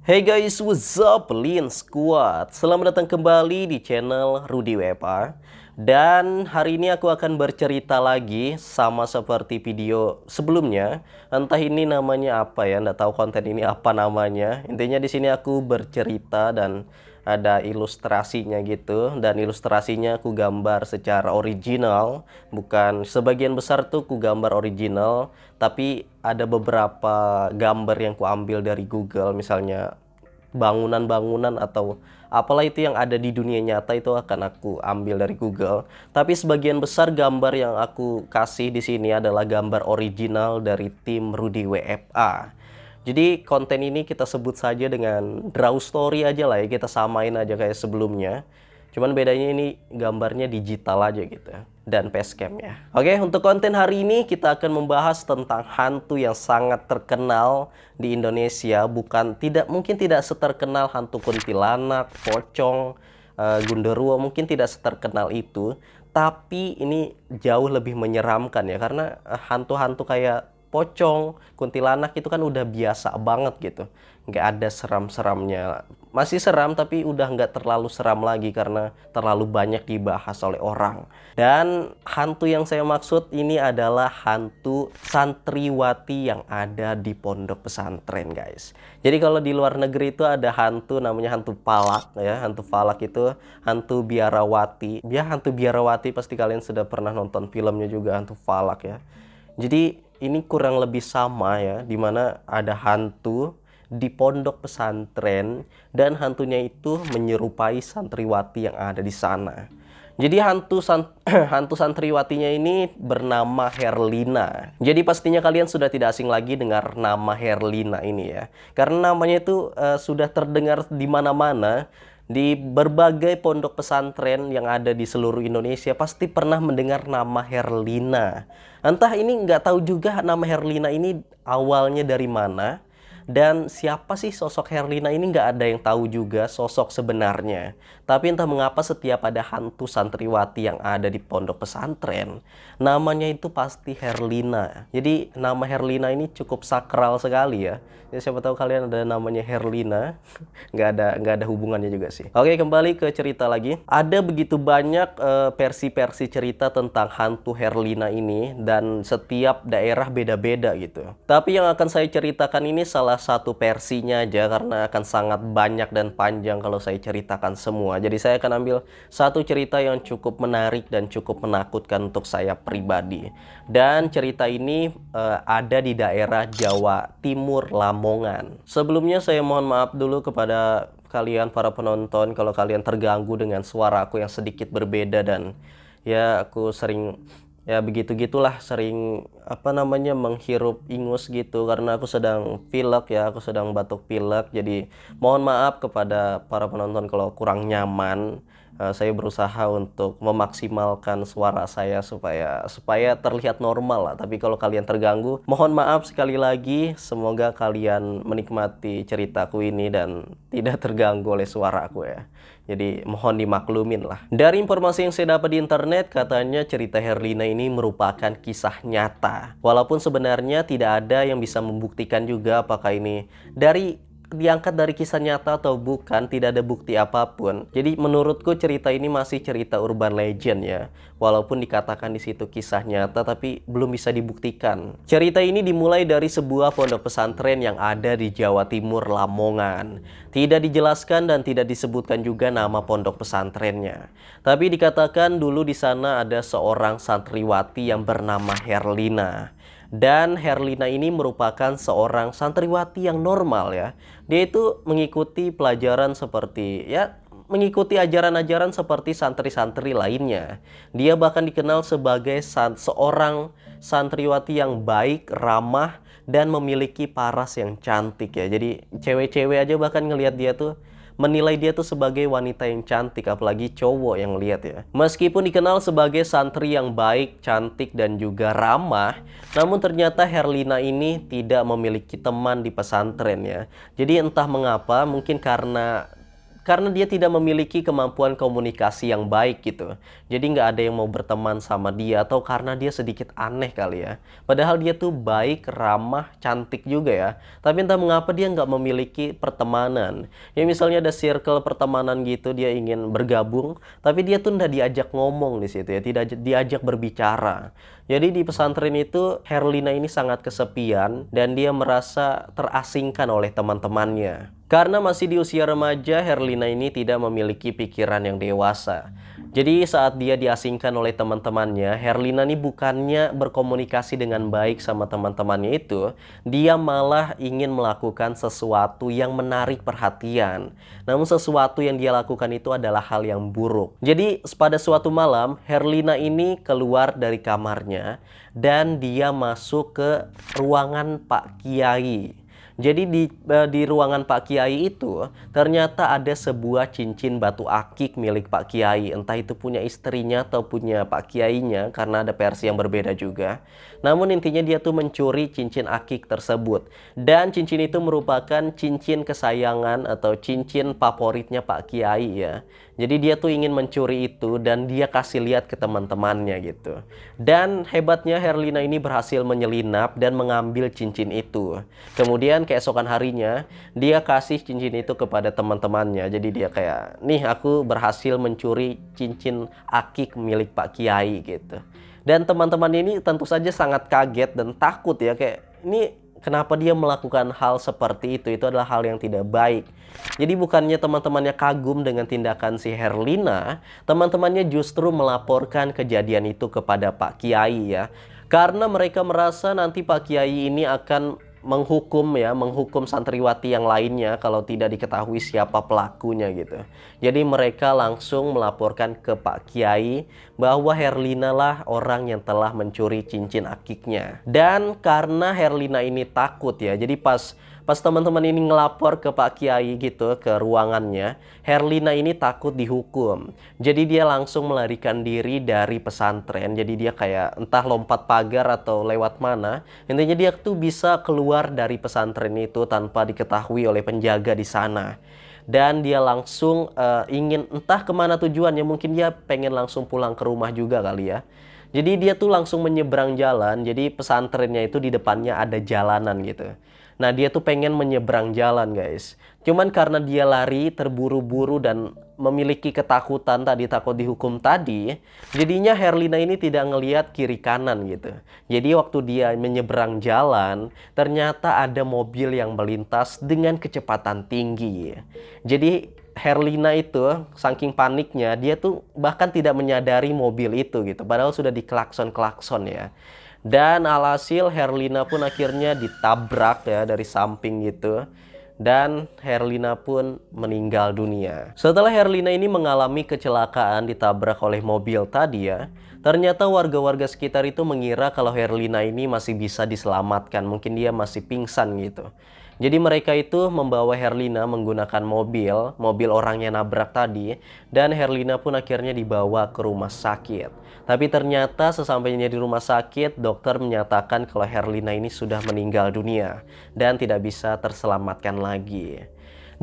Hey guys, what's up, Lin Squad? Selamat datang kembali di channel Rudy Wepa. Dan hari ini aku akan bercerita lagi sama seperti video sebelumnya. Entah ini namanya apa ya, nggak tahu konten ini apa namanya. Intinya di sini aku bercerita dan ada ilustrasinya gitu. Dan ilustrasinya aku gambar secara original. Bukan sebagian besar tuh aku gambar original, tapi ada beberapa gambar yang ku ambil dari Google, misalnya bangunan-bangunan atau apalah itu yang ada di dunia nyata itu akan aku ambil dari Google. Tapi sebagian besar gambar yang aku kasih di sini adalah gambar original dari tim Rudy WFA. Jadi konten ini kita sebut saja dengan draw story aja lah ya, kita samain aja kayak sebelumnya. Cuman bedanya ini gambarnya digital aja gitu dan facecam ya. Oke, untuk konten hari ini kita akan membahas tentang hantu yang sangat terkenal di Indonesia. Mungkin tidak seterkenal hantu kuntilanak, pocong, gundurwo, mungkin tidak seterkenal itu. Tapi ini jauh lebih menyeramkan ya, karena hantu-hantu kayak pocong, kuntilanak itu kan udah biasa banget gitu. Nggak ada seram-seramnya. Masih seram tapi udah nggak terlalu seram lagi karena terlalu banyak dibahas oleh orang. Dan hantu yang saya maksud ini adalah hantu santriwati yang ada di pondok pesantren, guys. Jadi kalau di luar negeri itu ada hantu namanya hantu palak ya. Hantu palak itu hantu biarawati. Ya, hantu biarawati pasti kalian sudah pernah nonton filmnya juga, hantu palak ya. Jadi ini kurang lebih sama ya, dimana ada hantu di pondok pesantren dan hantunya itu menyerupai santriwati yang ada di sana. Jadi hantu santriwatinya ini bernama Herlina. Jadi pastinya kalian sudah tidak asing lagi dengar nama Herlina ini ya. Karena namanya itu sudah terdengar di mana-mana. Di berbagai pondok pesantren yang ada di seluruh Indonesia pasti pernah mendengar nama Herlina. Entah ini nggak tahu juga nama Herlina ini awalnya dari mana. Dan siapa sih sosok Herlina ini, nggak ada yang tahu juga sosok sebenarnya. Tapi entah mengapa setiap ada hantu santriwati yang ada di pondok pesantren, namanya itu pasti Herlina. Jadi nama Herlina ini cukup sakral sekali ya. Ya siapa tahu kalian ada namanya Herlina, nggak ada hubungannya juga sih. Oke, kembali ke cerita lagi. Ada begitu banyak versi-versi cerita tentang hantu Herlina ini dan setiap daerah beda-beda gitu. Tapi yang akan saya ceritakan ini salah satu versinya aja karena akan sangat banyak dan panjang kalau saya ceritakan semua. Jadi saya akan ambil satu cerita yang cukup menarik dan cukup menakutkan untuk saya pribadi. Dan cerita ini ada di daerah Jawa Timur, Lamongan. Sebelumnya saya mohon maaf dulu kepada kalian para penonton kalau kalian terganggu dengan suara aku yang sedikit berbeda, dan ya aku sering ya begitu-gitulah, sering menghirup ingus gitu karena aku sedang pilek ya, aku sedang batuk pilek. Jadi mohon maaf kepada para penonton kalau kurang nyaman. Saya berusaha untuk memaksimalkan suara saya supaya terlihat normal lah. Tapi kalau kalian terganggu, mohon maaf sekali lagi. Semoga kalian menikmati ceritaku ini dan tidak terganggu oleh suara aku ya. Jadi mohon dimaklumin lah. Dari informasi yang saya dapat di internet, katanya cerita Herlina ini merupakan kisah nyata. Walaupun sebenarnya tidak ada yang bisa membuktikan juga apakah ini diangkat dari kisah nyata atau bukan, tidak ada bukti apapun. Jadi menurutku cerita ini masih cerita urban legend ya. Walaupun dikatakan di situ kisah nyata tapi belum bisa dibuktikan. Cerita ini dimulai dari sebuah pondok pesantren yang ada di Jawa Timur, Lamongan. Tidak dijelaskan dan tidak disebutkan juga nama pondok pesantrennya. Tapi dikatakan dulu di sana ada seorang santriwati yang bernama Herlina. Dan Herlina ini merupakan seorang santriwati yang normal ya. Dia itu mengikuti pelajaran seperti ya, mengikuti ajaran-ajaran seperti santri-santri lainnya. Dia bahkan dikenal sebagai seorang santriwati yang baik, ramah, dan memiliki paras yang cantik ya. Jadi cewek-cewek aja bahkan ngelihat dia tuh, menilai dia tuh sebagai wanita yang cantik, apalagi cowok yang lihat ya. Meskipun dikenal sebagai santri yang baik, cantik, dan juga ramah, namun ternyata Herlina ini tidak memiliki teman di pesantren ya. Jadi entah mengapa, mungkin karena karena dia tidak memiliki kemampuan komunikasi yang baik gitu. Jadi nggak ada yang mau berteman sama dia, atau karena dia sedikit aneh kali ya. Padahal dia tuh baik, ramah, cantik juga ya. Tapi entah mengapa dia nggak memiliki pertemanan. Ya misalnya ada circle pertemanan gitu, dia ingin bergabung, tapi dia tuh nggak diajak ngomong di situ ya, tidak diajak berbicara. Jadi di pesantren itu Herlina ini sangat kesepian dan dia merasa terasingkan oleh teman-temannya. Karena masih di usia remaja, Herlina ini tidak memiliki pikiran yang dewasa. Jadi saat dia diasingkan oleh teman-temannya, Herlina ini bukannya berkomunikasi dengan baik sama teman-temannya itu, dia malah ingin melakukan sesuatu yang menarik perhatian. Namun sesuatu yang dia lakukan itu adalah hal yang buruk. Jadi pada suatu malam, Herlina ini keluar dari kamarnya dan dia masuk ke ruangan Pak Kiai. Jadi di ruangan Pak Kiai itu ternyata ada sebuah cincin batu akik milik Pak Kiai. Entah itu punya istrinya atau punya Pak Kiainya, karena ada versi yang berbeda juga. Namun intinya dia tuh mencuri cincin akik tersebut. Dan cincin itu merupakan cincin kesayangan atau cincin favoritnya Pak Kiai ya. Jadi dia tuh ingin mencuri itu dan dia kasih lihat ke teman-temannya gitu. Dan hebatnya Herlina ini berhasil menyelinap dan mengambil cincin itu. Kemudian keesokan harinya dia kasih cincin itu kepada teman-temannya. Jadi dia kayak, nih aku berhasil mencuri cincin akik milik Pak Kiai gitu. Dan teman-teman ini tentu saja sangat kaget dan takut ya, kayak ini kenapa dia melakukan hal seperti itu adalah hal yang tidak baik. Jadi bukannya teman-temannya kagum dengan tindakan si Herlina, teman-temannya justru melaporkan kejadian itu kepada Pak Kiai ya. Karena mereka merasa nanti Pak Kiai ini akan menghukum santriwati yang lainnya kalau tidak diketahui siapa pelakunya gitu. Jadi mereka langsung melaporkan ke Pak Kiai bahwa Herlina lah orang yang telah mencuri cincin akiknya. Dan karena Herlina ini takut ya, jadi pas teman-teman ini ngelapor ke Pak Kiai gitu ke ruangannya, Herlina ini takut dihukum. Jadi dia langsung melarikan diri dari pesantren. Jadi dia kayak entah lompat pagar atau lewat mana. Intinya dia tuh bisa keluar dari pesantren itu tanpa diketahui oleh penjaga di sana. Dan dia langsung ingin entah kemana tujuannya, mungkin dia pengen langsung pulang ke rumah juga kali ya. Jadi dia tuh langsung menyeberang jalan. Jadi pesantrennya itu di depannya ada jalanan gitu. Nah dia tuh pengen menyeberang jalan guys. Cuman karena dia lari terburu-buru dan memiliki ketakutan tadi, takut dihukum tadi, jadinya Herlina ini tidak ngelihat kiri kanan gitu. Jadi waktu dia menyeberang jalan, ternyata ada mobil yang melintas dengan kecepatan tinggi. Jadi Herlina itu saking paniknya, dia tuh bahkan tidak menyadari mobil itu gitu. Padahal sudah diklakson-klakson ya. Dan alhasil Herlina pun akhirnya ditabrak ya dari samping gitu. Dan Herlina pun meninggal dunia. Setelah Herlina ini mengalami kecelakaan ditabrak oleh mobil tadi ya, ternyata warga-warga sekitar itu mengira kalau Herlina ini masih bisa diselamatkan. Mungkin dia masih pingsan gitu. Jadi mereka itu membawa Herlina menggunakan mobil orang yang nabrak tadi, dan Herlina pun akhirnya dibawa ke rumah sakit. Tapi ternyata sesampainya di rumah sakit, dokter menyatakan kalau Herlina ini sudah meninggal dunia dan tidak bisa terselamatkan lagi.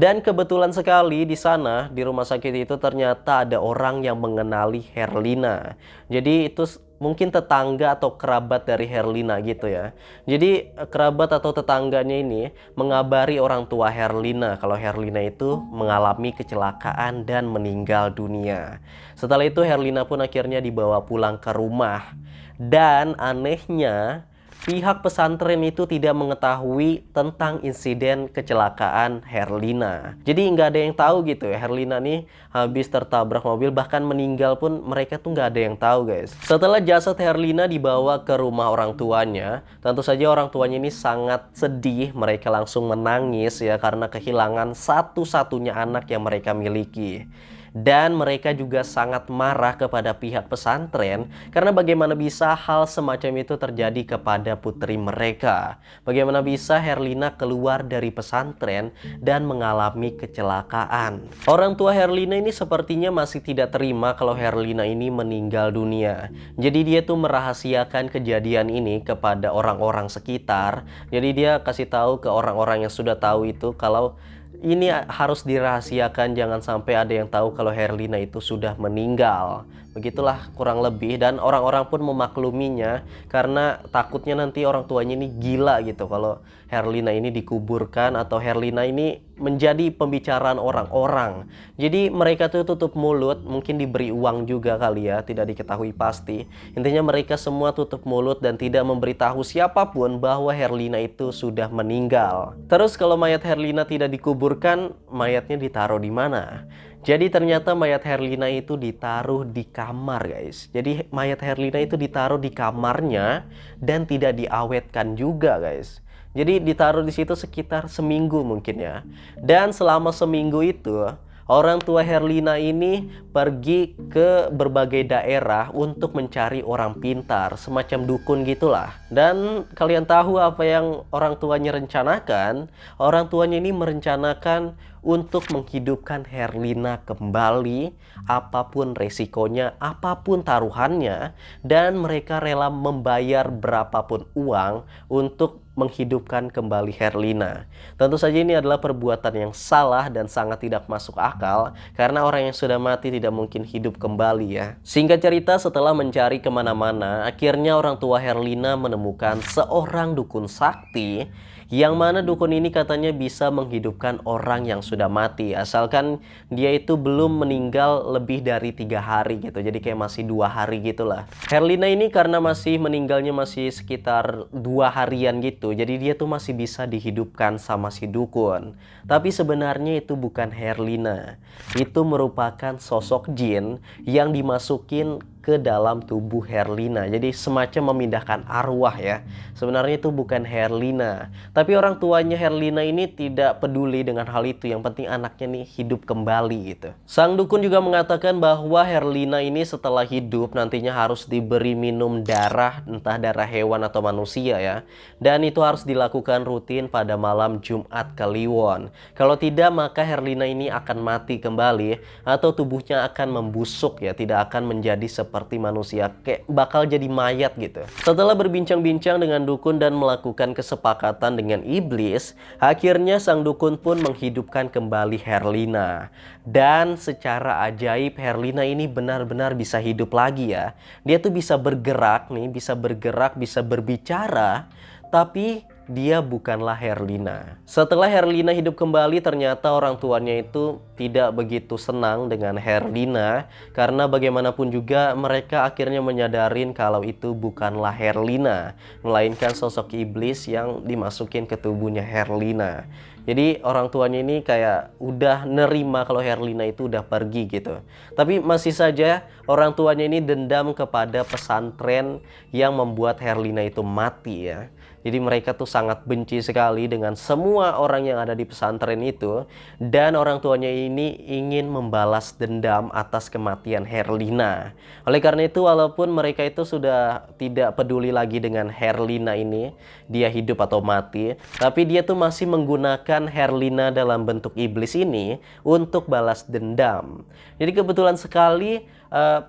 Dan kebetulan sekali di sana, di rumah sakit itu ternyata ada orang yang mengenali Herlina. Jadi itu mungkin tetangga atau kerabat dari Herlina gitu ya. Jadi kerabat atau tetangganya ini mengabari orang tua Herlina kalau Herlina itu mengalami kecelakaan dan meninggal dunia. Setelah itu Herlina pun akhirnya dibawa pulang ke rumah. Dan anehnya pihak pesantren itu tidak mengetahui tentang insiden kecelakaan Herlina. Jadi nggak ada yang tahu gitu ya, Herlina nih habis tertabrak mobil, bahkan meninggal pun mereka tuh nggak ada yang tahu guys. Setelah jasad Herlina dibawa ke rumah orang tuanya, tentu saja orang tuanya ini sangat sedih. Mereka langsung menangis ya karena kehilangan satu-satunya anak yang mereka miliki. Dan mereka juga sangat marah kepada pihak pesantren karena bagaimana bisa hal semacam itu terjadi kepada putri mereka. Bagaimana bisa Herlina keluar dari pesantren dan mengalami kecelakaan. Orang tua Herlina ini sepertinya masih tidak terima kalau Herlina ini meninggal dunia. Jadi dia tuh merahasiakan kejadian ini kepada orang-orang sekitar. Jadi dia kasih tahu ke orang-orang yang sudah tahu itu kalau ini harus dirahasiakan, jangan sampai ada yang tahu kalau Herlina itu sudah meninggal. Begitulah kurang lebih, dan orang-orang pun memakluminya karena takutnya nanti orang tuanya ini gila gitu kalau Herlina ini dikuburkan atau Herlina ini menjadi pembicaraan orang-orang. Jadi mereka tuh tutup mulut, mungkin diberi uang juga kali ya, tidak diketahui pasti. Intinya mereka semua tutup mulut dan tidak memberitahu siapapun bahwa Herlina itu sudah meninggal. Terus kalau mayat Herlina tidak dikuburkan, mayatnya ditaruh di mana? Jadi ternyata mayat Herlina itu ditaruh di kamar, guys. Jadi mayat Herlina itu ditaruh di kamarnya dan tidak diawetkan juga, guys. Jadi ditaruh di situ sekitar seminggu mungkin ya. Dan selama seminggu itu orang tua Herlina ini pergi ke berbagai daerah untuk mencari orang pintar, semacam dukun gitulah. Dan kalian tahu apa yang orang tuanya rencanakan? Orang tuanya ini merencanakan untuk menghidupkan Herlina kembali, apapun resikonya, apapun taruhannya, dan mereka rela membayar berapapun uang untuk menghidupkan kembali Herlina. Tentu saja ini adalah perbuatan yang salah dan sangat tidak masuk akal, karena orang yang sudah mati tidak mungkin hidup kembali ya. Singkat cerita, setelah mencari kemana-mana, akhirnya orang tua Herlina menemukan seorang dukun sakti, yang mana dukun ini katanya bisa menghidupkan orang yang sudah mati, asalkan dia itu belum meninggal lebih dari 3 hari gitu. Jadi kayak masih 2 hari gitulah. Herlina ini karena masih meninggalnya masih sekitar 2 harian gitu, jadi dia tuh masih bisa dihidupkan sama si dukun. Tapi sebenarnya itu bukan Herlina. Itu merupakan sosok jin yang dimasukin ke dalam tubuh Herlina. Jadi semacam memindahkan arwah ya. Sebenarnya itu bukan Herlina. Tapi orang tuanya Herlina ini tidak peduli dengan hal itu. Yang penting anaknya nih hidup kembali gitu. Sang dukun juga mengatakan bahwa Herlina ini setelah hidup nantinya harus diberi minum darah, entah darah hewan atau manusia ya. Dan itu harus dilakukan rutin pada malam Jumat Kliwon. Kalau tidak maka Herlina ini akan mati kembali atau tubuhnya akan membusuk ya, tidak akan menjadi seperti manusia, kayak bakal jadi mayat gitu. Setelah berbincang-bincang dengan dukun dan melakukan kesepakatan dengan iblis, akhirnya sang dukun pun menghidupkan kembali Herlina. Dan secara ajaib Herlina ini benar-benar bisa hidup lagi ya. Dia tuh bisa bergerak nih, bisa bergerak, bisa berbicara, tapi dia bukanlah Herlina. Setelah Herlina hidup kembali, ternyata orang tuanya itu tidak begitu senang dengan Herlina, karena bagaimanapun juga mereka akhirnya menyadarin kalau itu bukanlah Herlina, melainkan sosok iblis yang dimasukin ke tubuhnya Herlina. Jadi orang tuanya ini kayak udah nerima kalau Herlina itu udah pergi gitu. Tapi masih saja orang tuanya ini dendam kepada pesantren yang membuat Herlina itu mati ya. Jadi mereka tuh sangat benci sekali dengan semua orang yang ada di pesantren itu. Dan orang tuanya ini ingin membalas dendam atas kematian Herlina. Oleh karena itu walaupun mereka itu sudah tidak peduli lagi dengan Herlina ini, dia hidup atau mati, tapi dia tuh masih menggunakan Herlina dalam bentuk iblis ini untuk balas dendam. Jadi kebetulan sekali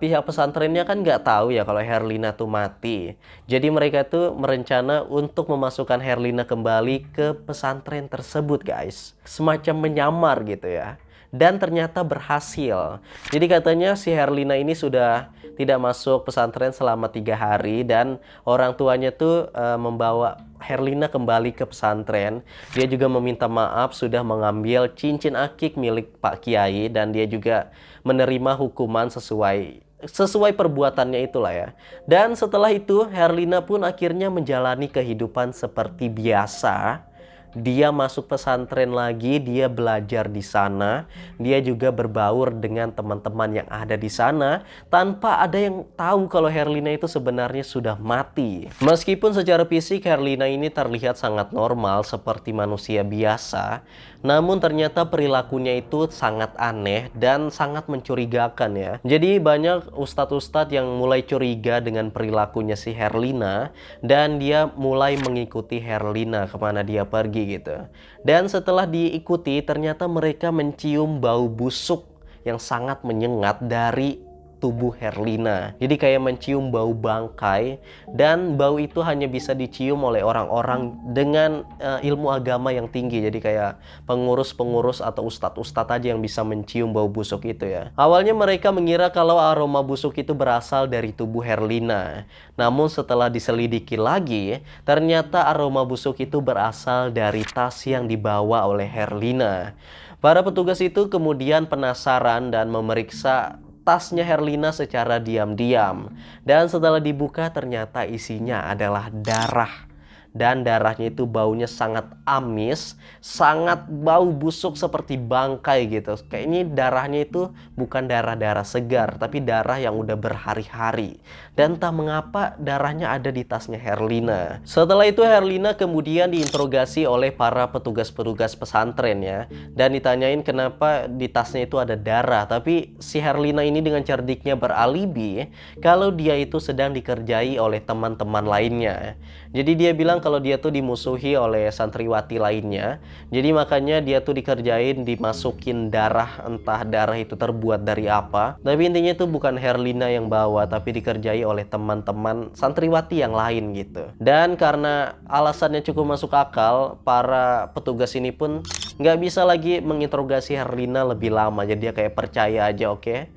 pihak pesantrennya kan nggak tahu ya kalau Herlina tuh mati. Jadi mereka tuh merencana untuk memasukkan Herlina kembali ke pesantren tersebut guys. Semacam menyamar gitu ya. Dan ternyata berhasil. Jadi katanya si Herlina ini sudah tidak masuk pesantren selama 3 hari. Dan orang tuanya tuh membawa Herlina kembali ke pesantren. Dia juga meminta maaf sudah mengambil cincin akik milik Pak Kiai. Dan dia juga menerima hukuman sesuai perbuatannya itulah ya. Dan setelah itu Herlina pun akhirnya menjalani kehidupan seperti biasa. Dia masuk pesantren lagi, dia belajar di sana, dia juga berbaur dengan teman-teman yang ada di sana tanpa ada yang tahu kalau Herlina itu sebenarnya sudah mati. Meskipun secara fisik Herlina ini terlihat sangat normal seperti manusia biasa, namun ternyata perilakunya itu sangat aneh dan sangat mencurigakan ya. Jadi banyak ustadz-ustadz yang mulai curiga dengan perilakunya si Herlina dan dia mulai mengikuti Herlina kemana dia pergi gitu. Dan setelah diikuti ternyata mereka mencium bau busuk yang sangat menyengat dari tubuh Herlina. Jadi kayak mencium bau bangkai, dan bau itu hanya bisa dicium oleh orang-orang dengan ilmu agama yang tinggi. Jadi kayak pengurus-pengurus atau ustadz-ustadz aja yang bisa mencium bau busuk itu ya. Awalnya mereka mengira kalau aroma busuk itu berasal dari tubuh Herlina. Namun setelah diselidiki lagi, ternyata aroma busuk itu berasal dari tas yang dibawa oleh Herlina. Para petugas itu kemudian penasaran dan memeriksa tasnya Herlina secara diam-diam. Dan setelah dibuka ternyata isinya adalah darah. Dan darahnya itu baunya sangat amis, sangat bau busuk seperti bangkai gitu. Kayak ini darahnya itu bukan darah-darah segar, tapi darah yang udah berhari-hari. Dan entah mengapa darahnya ada di tasnya Herlina. Setelah itu Herlina kemudian diinterogasi oleh para petugas-petugas pesantren ya. Dan ditanyain kenapa di tasnya itu ada darah. Tapi si Herlina ini dengan cerdiknya beralibi kalau dia itu sedang dikerjai oleh teman-teman lainnya. Jadi dia bilang kalau dia tuh dimusuhi oleh santriwati lainnya. Jadi makanya dia tuh dikerjain dimasukin darah, entah darah itu terbuat dari apa. Tapi intinya itu bukan Herlina yang bawa, tapi dikerjai oleh teman-teman santriwati yang lain gitu. Dan karena alasannya cukup masuk akal, para petugas ini pun nggak bisa lagi menginterogasi Herlina lebih lama. Jadi dia kayak percaya aja, oke.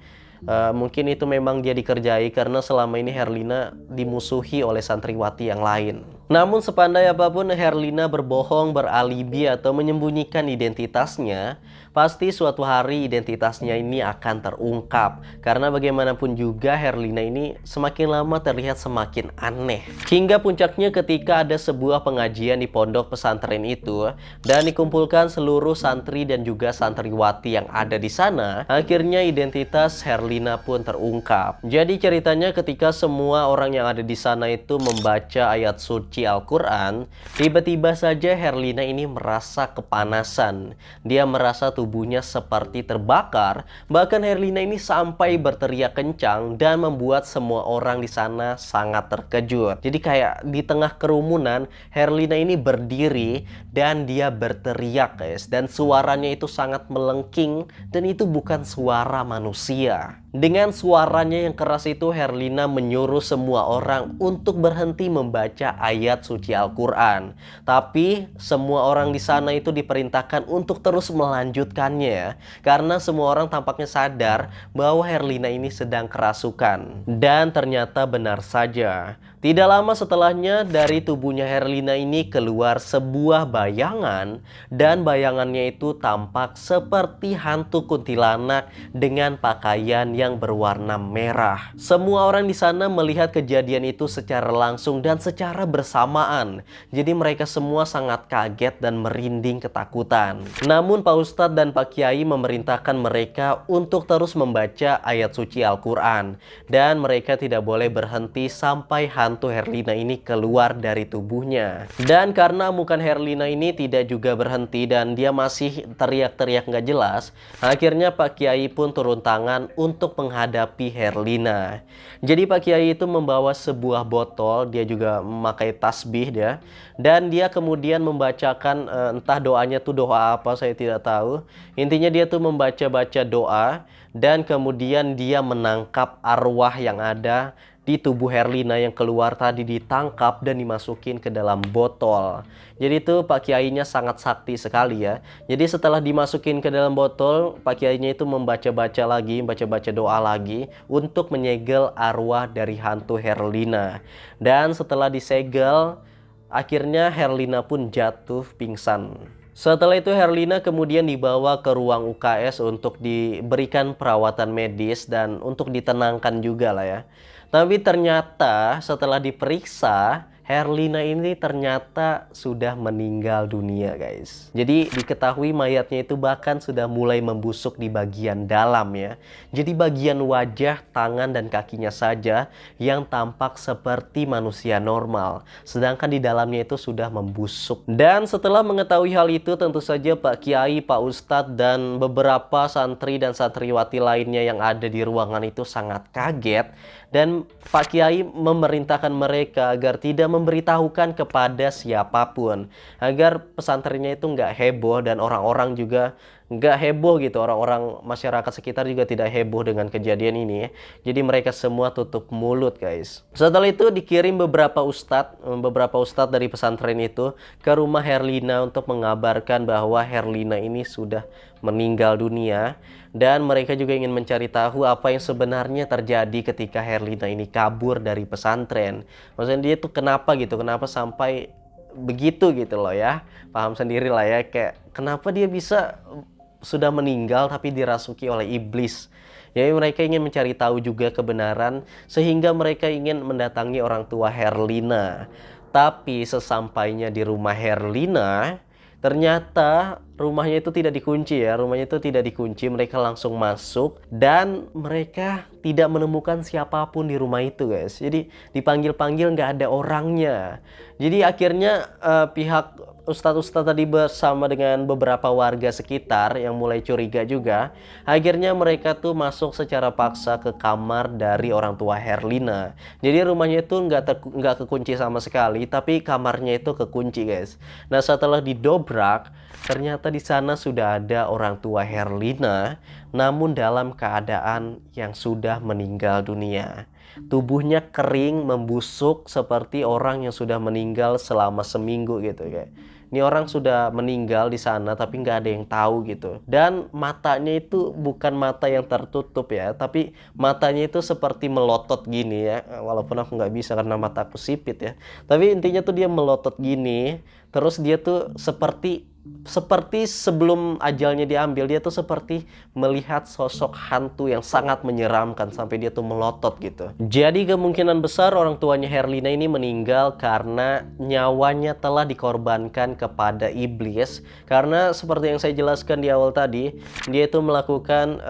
Mungkin itu memang dia dikerjai karena selama ini Herlina dimusuhi oleh santriwati yang lain. Namun sepandai apapun Herlina berbohong, beralibi atau menyembunyikan identitasnya, pasti suatu hari identitasnya ini akan terungkap. Karena bagaimanapun juga Herlina ini semakin lama terlihat semakin aneh. Hingga puncaknya ketika ada sebuah pengajian di pondok pesantren itu dan dikumpulkan seluruh santri dan juga santriwati yang ada di sana, akhirnya identitas Herlina pun terungkap. Jadi ceritanya ketika semua orang yang ada di sana itu membaca ayat suci Al-Quran, tiba-tiba saja Herlina ini merasa kepanasan. Dia merasa tubuhnya seperti terbakar. Bahkan Herlina ini sampai berteriak kencang dan membuat semua orang di sana sangat terkejut. Jadi kayak di tengah kerumunan, Herlina ini berdiri dan dia berteriak guys. Dan suaranya itu sangat melengking dan itu bukan suara manusia. Dengan suaranya yang keras itu Herlina menyuruh semua orang untuk berhenti membaca ayat suci Al-Quran. Tapi semua orang di sana itu diperintahkan untuk terus melanjutkannya ya. Karena semua orang tampaknya sadar bahwa Herlina ini sedang kerasukan. Dan ternyata benar saja. Tidak lama setelahnya dari tubuhnya Herlina ini keluar sebuah bayangan. Dan bayangannya itu tampak seperti hantu kuntilanak dengan pakaian yang berwarna merah. Semua orang di sana melihat kejadian itu secara langsung dan secara bersamaan. Jadi mereka semua sangat kaget dan merinding ketakutan. Namun Pak Ustadz dan Pak Kiai memerintahkan mereka untuk terus membaca ayat suci Al-Quran. Dan mereka tidak boleh berhenti sampai hantu Herlina ini keluar dari tubuhnya. Dan karena amukan Herlina ini tidak juga berhenti dan dia masih teriak-teriak nggak jelas, akhirnya Pak Kiai pun turun tangan untuk menghadapi Herlina. Jadi Pak Kiai itu membawa sebuah botol, dia juga memakai tasbih dia, dan dia kemudian membacakan entah doanya tuh doa apa saya tidak tahu. Intinya dia tuh membaca-baca doa dan kemudian dia menangkap arwah yang ada di tubuh Herlina yang keluar tadi, ditangkap dan dimasukin ke dalam botol. Jadi itu Pak Kiainya sangat sakti sekali ya. Jadi setelah dimasukin ke dalam botol, Pak Kiainya itu membaca-baca lagi, baca-baca doa lagi untuk menyegel arwah dari hantu Herlina. Dan setelah disegel, akhirnya Herlina pun jatuh pingsan. Setelah itu Herlina kemudian dibawa ke ruang UKS untuk diberikan perawatan medis dan untuk ditenangkan juga lah ya. Tapi ternyata setelah diperiksa, Herlina ini ternyata sudah meninggal dunia guys. Jadi diketahui mayatnya itu bahkan sudah mulai membusuk di bagian dalam ya. Jadi bagian wajah, tangan dan kakinya saja yang tampak seperti manusia normal. Sedangkan di dalamnya itu sudah membusuk. Dan setelah mengetahui hal itu tentu saja Pak Kiai, Pak Ustadz dan beberapa santri dan santriwati lainnya yang ada di ruangan itu sangat kaget. Dan Pak Kiai memerintahkan mereka agar tidak memberitahukan kepada siapapun, agar pesantrennya itu nggak heboh dan orang-orang juga nggak heboh gitu, orang-orang masyarakat sekitar juga tidak heboh dengan kejadian ini. Jadi mereka semua tutup mulut guys. Setelah itu dikirim beberapa ustadz dari pesantren itu ke rumah Herlina untuk mengabarkan bahwa Herlina ini sudah meninggal dunia. Dan mereka juga ingin mencari tahu apa yang sebenarnya terjadi ketika Herlina ini kabur dari pesantren. Maksudnya dia tuh kenapa gitu, kenapa sampai begitu gitu loh ya. Paham sendiri lah ya, kayak kenapa dia bisa sudah meninggal tapi dirasuki oleh iblis. Jadi mereka ingin mencari tahu juga kebenaran sehingga mereka ingin mendatangi orang tua Herlina. Tapi sesampainya di rumah Herlina, ternyata rumahnya itu tidak dikunci ya, rumahnya itu tidak dikunci, mereka langsung masuk dan mereka tidak menemukan siapapun di rumah itu guys. Jadi dipanggil-panggil nggak ada orangnya. Jadi akhirnya pihak ustadz-ustadz tadi bersama dengan beberapa warga sekitar yang mulai curiga juga, akhirnya mereka tuh masuk secara paksa ke kamar dari orang tua Herlina. Jadi rumahnya itu nggak kekunci sama sekali, tapi kamarnya itu kekunci guys. Nah setelah didobrak, ternyata di sana sudah ada orang tua Herlina, namun dalam keadaan yang sudah meninggal dunia. Tubuhnya kering, membusuk seperti orang yang sudah meninggal selama seminggu gitu kayak. Ini orang sudah meninggal di sana tapi nggak ada yang tahu gitu. Dan matanya itu bukan mata yang tertutup ya, tapi matanya itu seperti melotot gini ya. Walaupun aku nggak bisa karena mata aku sipit ya. Tapi intinya tuh dia melotot gini, terus dia tuh seperti sebelum ajalnya diambil, dia tuh seperti melihat sosok hantu yang sangat menyeramkan sampai dia tuh melotot gitu. Jadi kemungkinan besar orang tuanya Herlina ini meninggal karena nyawanya telah dikorbankan kepada iblis. Karena seperti yang saya jelaskan di awal tadi, dia itu melakukan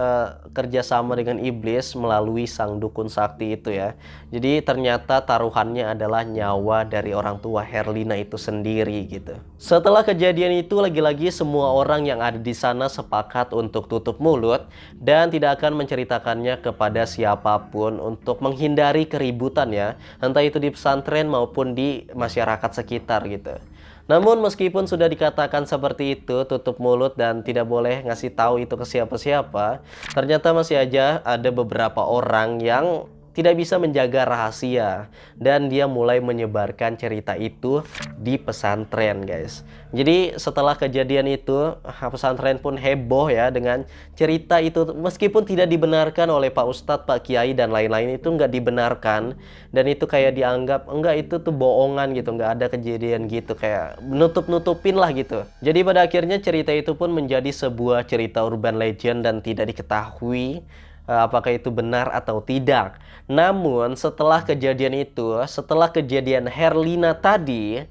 kerjasama dengan iblis melalui sang dukun sakti itu ya. Jadi ternyata taruhannya adalah nyawa dari orang tua Herlina itu sendiri gitu. Setelah kejadian itu, lagi-lagi semua orang yang ada di sana sepakat untuk tutup mulut dan tidak akan menceritakannya kepada siapapun untuk menghindari keributan ya, entah itu di pesantren maupun di masyarakat sekitar gitu. Namun meskipun sudah dikatakan seperti itu, tutup mulut dan tidak boleh ngasih tahu itu ke siapa-siapa, ternyata masih aja ada beberapa orang yang tidak bisa menjaga rahasia dan dia mulai menyebarkan cerita itu di pesantren guys. Jadi setelah kejadian itu pesantren pun heboh ya dengan cerita itu, meskipun tidak dibenarkan oleh Pak Ustadz, Pak Kiai dan lain-lain, itu nggak dibenarkan dan itu kayak dianggap enggak, itu tuh bohongan gitu, nggak ada kejadian gitu, kayak nutup-nutupin lah gitu. Jadi pada akhirnya cerita itu pun menjadi sebuah cerita urban legend dan tidak diketahui apakah itu benar atau tidak. Namun setelah kejadian itu, setelah kejadian Herlina tadi,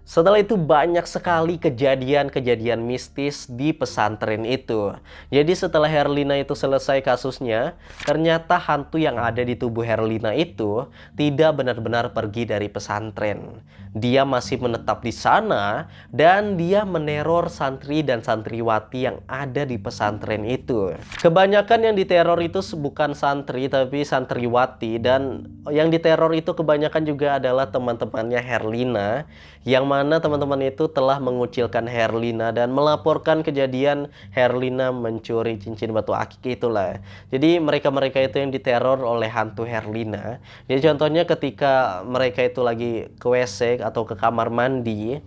setelah itu banyak sekali kejadian-kejadian mistis di pesantren itu. Jadi setelah Herlina itu selesai kasusnya, ternyata hantu yang ada di tubuh Herlina itu tidak benar-benar pergi dari pesantren. Dia masih menetap di sana dan dia meneror santri dan santriwati yang ada di pesantren itu. Kebanyakan yang diteror itu bukan santri tapi santriwati, dan yang diteror itu kebanyakan juga adalah teman-temannya Herlina, yang mana teman-teman itu telah mengucilkan Herlina dan melaporkan kejadian Herlina mencuri cincin batu akik itulah. Jadi mereka-mereka itu yang diteror oleh hantu Herlina. Jadi contohnya ketika mereka itu lagi ke WC atau ke kamar mandi,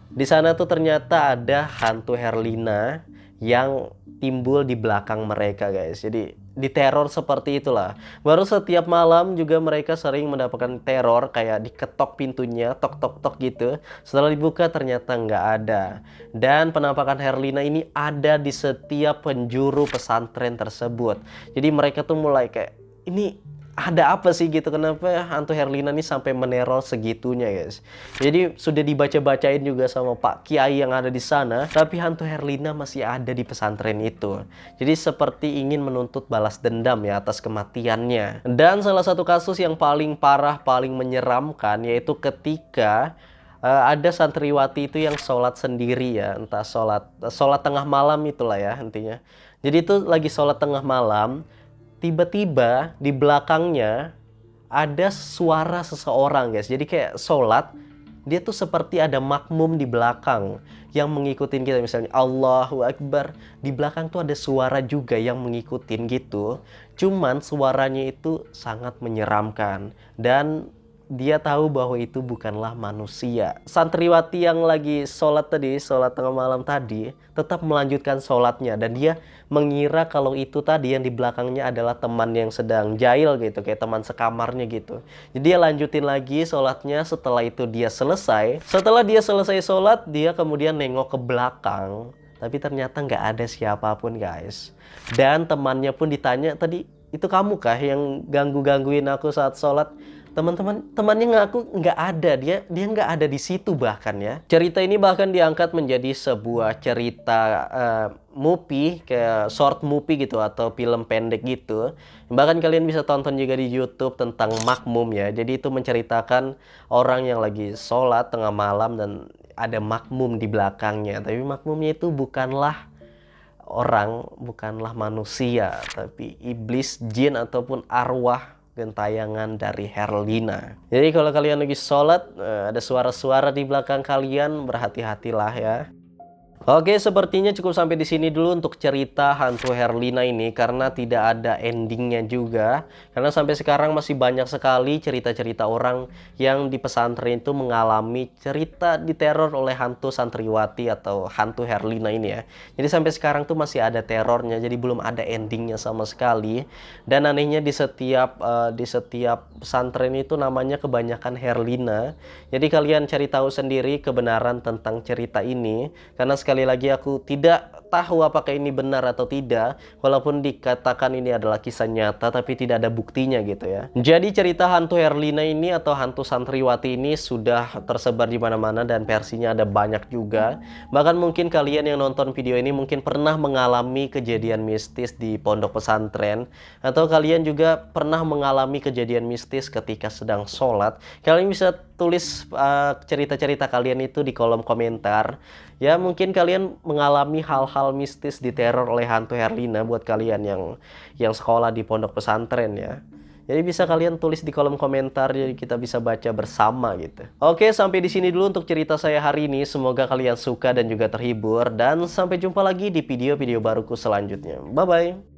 di sana tuh ternyata ada hantu Herlina yang timbul di belakang mereka guys. Jadi diteror seperti itulah. Baru setiap malam juga mereka sering mendapatkan teror, kayak diketok pintunya, tok tok tok gitu. Setelah dibuka ternyata nggak ada. Dan penampakan Herlina ini ada di setiap penjuru pesantren tersebut. Jadi mereka tuh mulai kayak, ini ada apa sih gitu, kenapa hantu Herlina ini sampai meneror segitunya guys. Jadi sudah dibaca-bacain juga sama Pak Kiai yang ada di sana, tapi hantu Herlina masih ada di pesantren itu. Jadi seperti ingin menuntut balas dendam ya atas kematiannya. Dan salah satu kasus yang paling parah, paling menyeramkan, yaitu ketika ada santriwati itu yang sholat sendiri ya, entah sholat tengah malam itulah ya intinya. Jadi itu lagi sholat tengah malam, tiba-tiba di belakangnya ada suara seseorang guys. Jadi kayak sholat, dia tuh seperti ada makmum di belakang yang ngikutin kita. Misalnya Allahu Akbar, di belakang tuh ada suara juga yang ngikutin gitu. Cuman suaranya itu sangat menyeramkan dan dia tahu bahwa itu bukanlah manusia. Santriwati yang lagi sholat tadi, sholat tengah malam tadi, tetap melanjutkan sholatnya. Dan dia mengira kalau itu tadi yang di belakangnya adalah teman yang sedang jahil gitu, kayak teman sekamarnya gitu. Jadi dia lanjutin lagi sholatnya. Setelah itu dia selesai. Setelah dia selesai sholat, dia kemudian nengok ke belakang. Tapi ternyata nggak ada siapapun guys. Dan temannya pun ditanya, tadi itu kamu kah yang gangguin aku saat sholat? Temannya ngaku nggak ada, dia nggak ada di situ bahkan ya. Cerita ini bahkan diangkat menjadi sebuah cerita movie, kayak short movie gitu atau film pendek gitu. Bahkan kalian bisa tonton juga di YouTube tentang makmum ya. Jadi itu menceritakan orang yang lagi sholat tengah malam dan ada makmum di belakangnya. Tapi makmumnya itu bukanlah orang, bukanlah manusia, tapi iblis, jin ataupun arwah gentayangan dari Herlina. Jadi kalau kalian lagi sholat, ada suara-suara di belakang kalian, berhati-hatilah ya. Oke, sepertinya cukup sampai di sini dulu untuk cerita hantu Herlina ini, karena tidak ada endingnya juga. Karena sampai sekarang masih banyak sekali cerita-cerita orang yang di pesantren itu mengalami cerita diteror oleh hantu santriwati atau hantu Herlina ini ya. Jadi sampai sekarang tuh masih ada terornya, jadi belum ada endingnya sama sekali. Dan anehnya di setiap pesantren itu namanya kebanyakan Herlina. Jadi kalian cari tahu sendiri kebenaran tentang cerita ini, karena sekali lagi aku tidak tahu apakah ini benar atau tidak, walaupun dikatakan ini adalah kisah nyata tapi tidak ada buktinya gitu ya. Jadi cerita hantu Herlina ini atau hantu santriwati ini sudah tersebar di mana-mana dan versinya ada banyak juga. Bahkan mungkin kalian yang nonton video ini mungkin pernah mengalami kejadian mistis di pondok pesantren, atau kalian juga pernah mengalami kejadian mistis ketika sedang sholat. Kalian bisa tulis cerita-cerita kalian itu di kolom komentar. Ya mungkin kalian mengalami hal-hal mistis diteror oleh hantu Herlina buat kalian yang sekolah di pondok pesantren ya. Jadi bisa kalian tulis di kolom komentar, jadi kita bisa baca bersama gitu. Oke, sampai di sini dulu untuk cerita saya hari ini. Semoga kalian suka dan juga terhibur, dan sampai jumpa lagi di video-video baruku selanjutnya. Bye bye.